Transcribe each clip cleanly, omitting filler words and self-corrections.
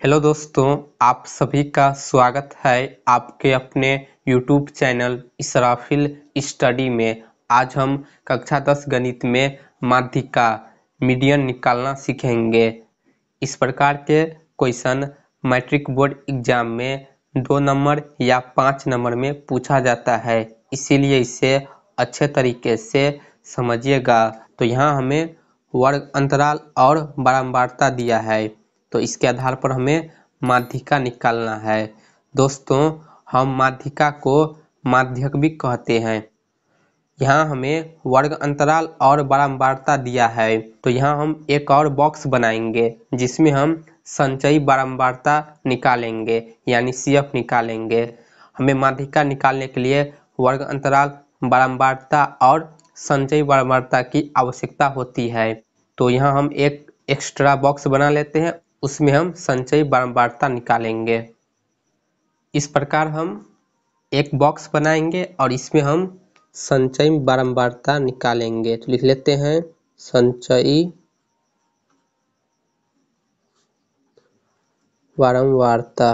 Hello दोस्तों, आप सभी का स्वागत है आपके अपने YouTube चैनल इसराफिल स्टडी में। आज हम कक्षा 10 गणित में माध्यिका मीडियन निकालना सीखेंगे। इस प्रकार के क्वेश्चन मैट्रिक बोर्ड एग्जाम में 2 नंबर या 5 नंबर में पूछा जाता है, इसीलिए इसे अच्छे तरीके से समझिएगा। तो यहाँ हमें वर्ग अंतराल और बारंबारता दिया है, तो इसके आधार पर हमें माध्यिका निकालना है। दोस्तों, हम माध्यिका को माध्यक भी कहते हैं। यहाँ हमें वर्ग अंतराल और बारंबारता दिया है, तो यहाँ हम एक और बॉक्स बनाएंगे जिसमें हम संचयी बारंबारता निकालेंगे, यानी CF निकालेंगे। हमें माध्यिका निकालने के लिए वर्ग अंतराल, बारंबारता और संचयी बारंबारता की आवश्यकता होती है। तो यहाँ हम एक एक्स्ट्रा बॉक्स बना लेते हैं, उसमें हम संचयी बारंबारता निकालेंगे। इस प्रकार हम एक बॉक्स बनाएंगे और इसमें हम संचयी बारंबारता निकालेंगे। तो लिख लेते हैं संचयी बारंबारता।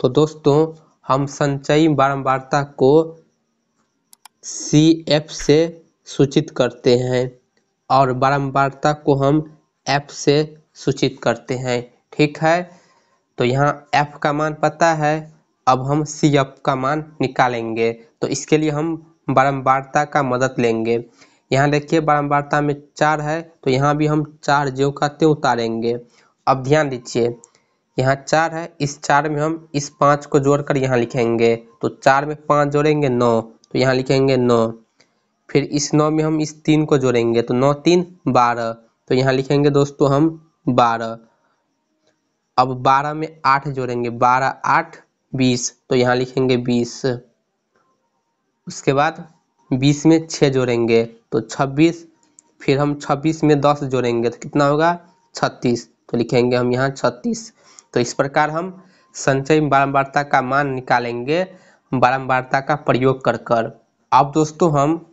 तो दोस्तों, हम संचयी बारंबारता को CF से सूचित करते हैं और बारंबारता को हम F से सूचित करते हैं। ठीक है, तो यहाँ F का मान पता है, अब हम CF का मान निकालेंगे। तो इसके लिए हम बारंबारता का मदद लेंगे। यहाँ देखिए बारंबारता में 4 है, तो यहाँ भी हम 4 ज्यों का त्यों उतारेंगे। अब ध्यान दीजिए, यहाँ 4 है, इस 4 में हम इस 5 को जोड़कर यहाँ लिखेंगे। तो 4 में 5 जोड़ेंगे 9, तो यहाँ लिखेंगे 9। फिर इस 9 में हम इस 3 को जोड़ेंगे, तो 9 3 12, तो यहाँ लिखेंगे दोस्तों हम 12। अब 12 में 8 जोड़ेंगे, 12 8 20, तो यहाँ लिखेंगे 20। उसके बाद 20 में 6 जोड़ेंगे तो 26। फिर हम 26 में 10 जोड़ेंगे तो कितना होगा 36, तो लिखेंगे हम यहाँ 36। तो इस प्रकार हम संचयी बारंबारता का मान निकालेंगे बारंबारता का प्रयोग कर। अब दोस्तों हम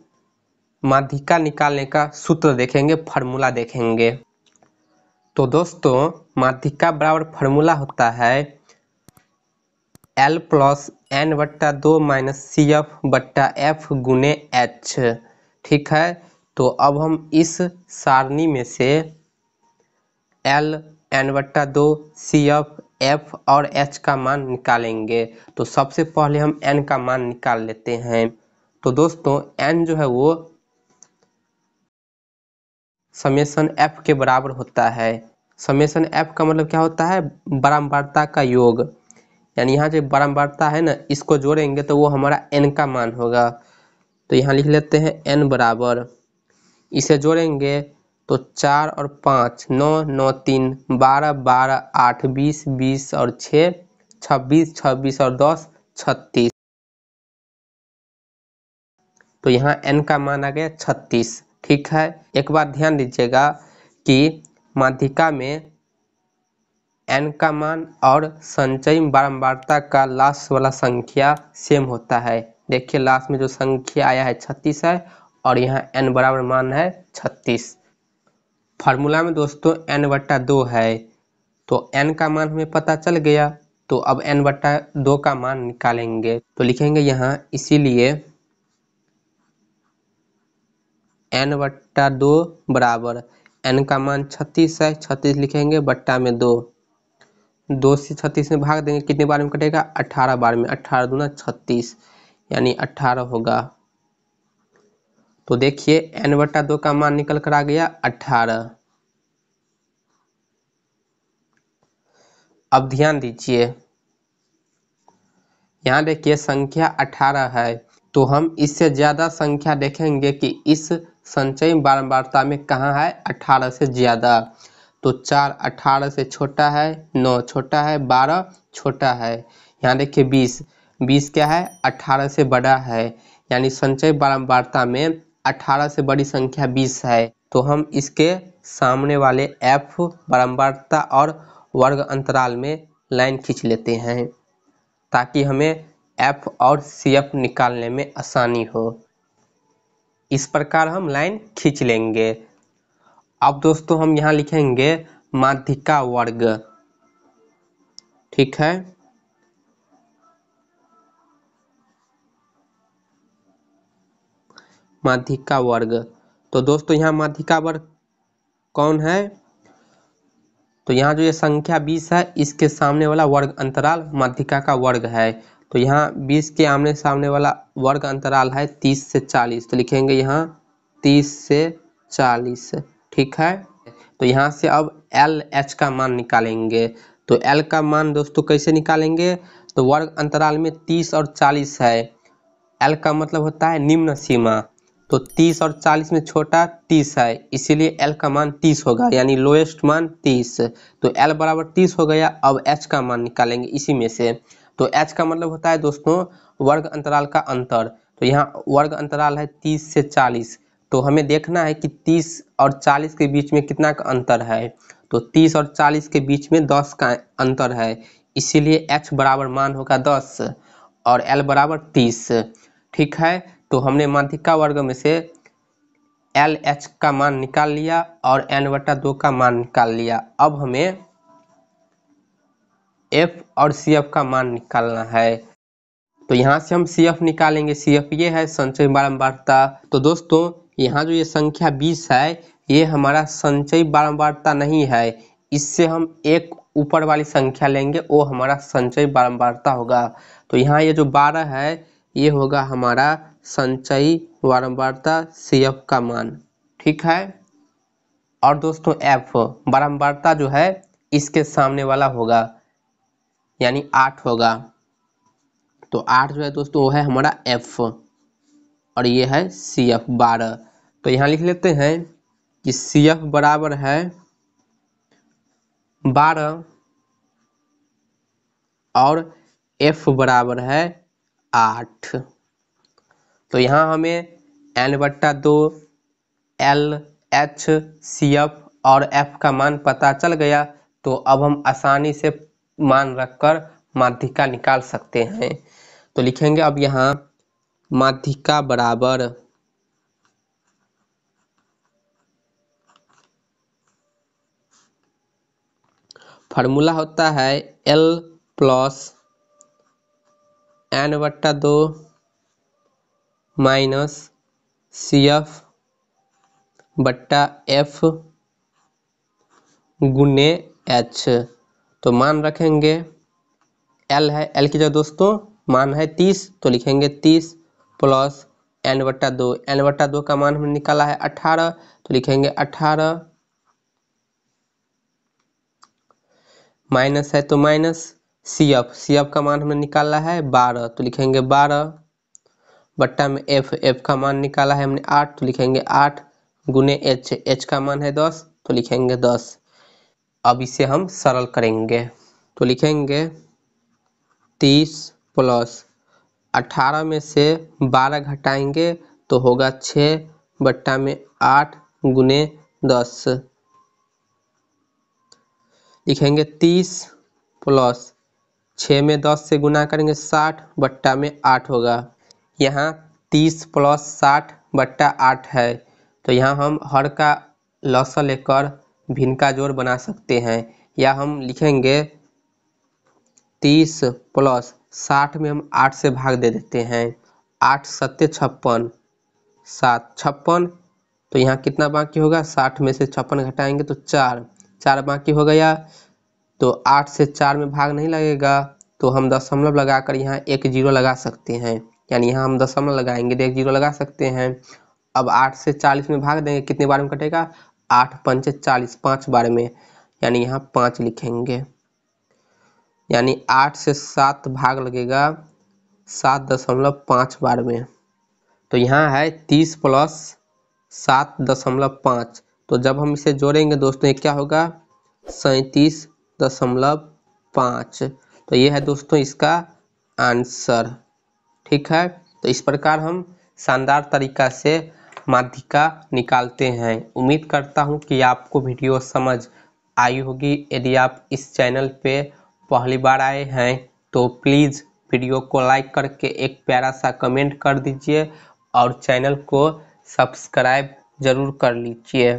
माध्यिका निकालने का सूत्र देखेंगे, फार्मूला देखेंगे। तो दोस्तों, माध्यिका बराबर फार्मूला होता है L + n/2 - CF/F गुने H। ठीक है, तो अब हम इस सारणी में से L, n/2, CF, F और H का मान निकालेंगे। तो सबसे पहले हम n का मान निकाल लेते हैं। तो दोस्तों, n जो है वो समेशन F के बराबर होता है। समेशन F का मतलब क्या होता है, बारंबारता का योग। यानी यहाँ जो बारंबारता है ना, इसको जोड़ेंगे तो वो हमारा n का मान होगा। तो यहाँ लिख लेते हैं n बराबर, इसे जोड़ेंगे तो 4 और 5 9 9 3 12 12 8 20 20 और 6 26 26 और 10 36। तो यहाँ n का मान आ गया 36। ठीक है, एक बात ध्यान दीजिएगा कि माध्यिका में n का मान और संचयी बारंबारता का लास्ट वाला संख्या सेम होता है। देखिए लास्ट में जो संख्या आया है 36 है और यहाँ n बराबर मान है 36। फार्मूला में दोस्तों n/2 है, तो n का मान हमें पता चल गया। तो अब n/2 का मान निकालेंगे। तो लिखेंगे यहाँ, इसीलिए n/2 बराबर, n का मान 36 है, 36 लिखेंगे बट्टा में 2। 2 से 36 में भाग देंगे, कितने बार में कटेगा 18 बार में। 18 दूना 36, यानी 18 होगा। तो देखिए n/2 का मान निकल कर आ गया 18। अब ध्यान दीजिए, यहाँ देखिए संख्या 18 है, तो हम इससे ज्यादा संख्या देखेंगे कि इस संचयी बारंबारता में कहाँ है 18 से ज्यादा। तो 4 18 से छोटा है, 9 छोटा है, 12 छोटा है। यहाँ देखिए 20, 20 क्या है 18 से बड़ा है, यानी संचयी बारंबारता में 18 से बड़ी संख्या 20 है। तो हम इसके सामने वाले F बारंबारता और वर्ग अंतराल में लाइन खींच लेते हैं, ताकि हमें F और CF निकालने में आसानी हो। इस प्रकार हम लाइन खींच लेंगे। अब दोस्तों हम यहाँ लिखेंगे माध्यिका वर्ग, ठीक है। माध्यिका वर्ग, तो दोस्तों यहाँ माध्यिका वर्ग कौन है? तो यहाँ जो ये संख्या 20 है इसके सामने वाला वर्ग अंतराल माध्यिका का वर्ग है। तो यहाँ 20 के आमने सामने वाला वर्ग अंतराल है 30 से 40, तो लिखेंगे यहाँ 30 से 40, ठीक है। तो यहाँ से अब LH का मान निकालेंगे। तो L का मान दोस्तों कैसे निकालेंगे? तो वर्ग अंतराल में 30 और 40 है, L का मतलब होता है निम्न सीमा। तो 30 और 40 में छोटा 30 है, इसीलिए L का मान 30 होगा, यानी लोएस्ट मान 30। तो L बराबर 30 हो गया। अब H का मान निकालेंगे इसी में से। तो H का मतलब होता है दोस्तों वर्ग अंतराल का अंतर। तो यहाँ वर्ग अंतराल है 30 से 40, तो हमें देखना है कि 30 और 40 के बीच में कितना का अंतर है। तो 30 और 40 के बीच में 10 का अंतर है, इसीलिए H बराबर मान होगा 10 और L बराबर 30, ठीक है। तो हमने माध्यिका वर्ग में से LH का मान निकाल लिया और n/2 का मान निकाल लिया। अब हमें F और CF का मान निकालना है। तो यहाँ से हम CF निकालेंगे। CF ये है संचयी बारंबारता। तो दोस्तों यहाँ जो ये संख्या 20 है ये हमारा संचयी बारंबारता नहीं है, इससे हम एक ऊपर वाली संख्या लेंगे, वो हमारा संचयी बारंबारता होगा। तो यहाँ ये जो 12 है ये होगा हमारा संचयी बारंबारता CF का मान, ठीक है। और दोस्तों F बारंबारता जो है इसके सामने वाला होगा, यानी 8 होगा। तो 8 जो है दोस्तों वो है हमारा F और ये है CF 12। तो यहाँ लिख लेते हैं कि CF बराबर है 12 और F बराबर है 8। तो यहाँ हमें n/2 LH CF और F का मान पता चल गया। तो अब हम आसानी से मान रखकर माध्यिका निकाल सकते हैं। तो लिखेंगे अब यहाँ माध्यिका बराबर फार्मूला होता है L plus n/2 minus CF बट्टा F गुने H। तो मान रखेंगे L है, L की जगह दोस्तों मान है 30, तो लिखेंगे 30 प्लस n/2, n/2 का मान हमने निकाला है 18, तो लिखेंगे 18 माइनस है तो माइनस CF का मान हमने निकाला है 12, तो लिखेंगे 12 बट्टा में F का मान निकाला है हमने 8, तो लिखेंगे 8 गुने H का मान है 10, तो लिखेंगे 10। अब इसे हम सरल करेंगे। तो लिखेंगे 30 प्लस 18 में से 12 घटाएंगे तो होगा 6 बट्टा में 8 गुने 10, लिखेंगे 30 प्लस 6 में 10 से गुना करेंगे 60 बट्टा में 8 होगा। यहाँ 30 प्लस 60 बट्टा 8 है, तो यहाँ हम हर का लसा लेकर भिन्न का जोड़ बना सकते हैं। या हम लिखेंगे 30 प्लस 60 में हम 8 से भाग दे देते हैं, 8 सत्ते 56, 7 56, तो यहाँ कितना बाकी होगा? 60 में से 56 घटाएंगे तो 4 बाकी हो गया। तो 8 से 4 में भाग नहीं लगेगा, तो हम दशमलव लगाकर यहाँ एक जीरो लगा सकते हैं, यानी यहाँ हम दशमलव लगाएंगे तो एक जीरो लगा सकते हैं। अब 8 से 40 में भाग देंगे, कितने बार में कटेगा? 8 पंचे 40, 5 बार में, यानी यहाँ 5 लिखेंगे, यानी 8 से 7 भाग लगेगा 7.5 बार में। तो यहाँ है 30 प्लस 7.5, तो जब हम इसे जोड़ेंगे दोस्तों ये क्या होगा? 37.5। तो ये है दोस्तों इसका आंसर, ठीक है। तो इस प्रकार हम शानदार तरीका से माध्यिका निकालते हैं। उम्मीद करता हूँ कि आपको वीडियो समझ आई होगी। यदि आप इस चैनल पे पहली बार आए हैं तो प्लीज़ वीडियो को लाइक करके एक प्यारा सा कमेंट कर दीजिए और चैनल को सब्सक्राइब जरूर कर लीजिए।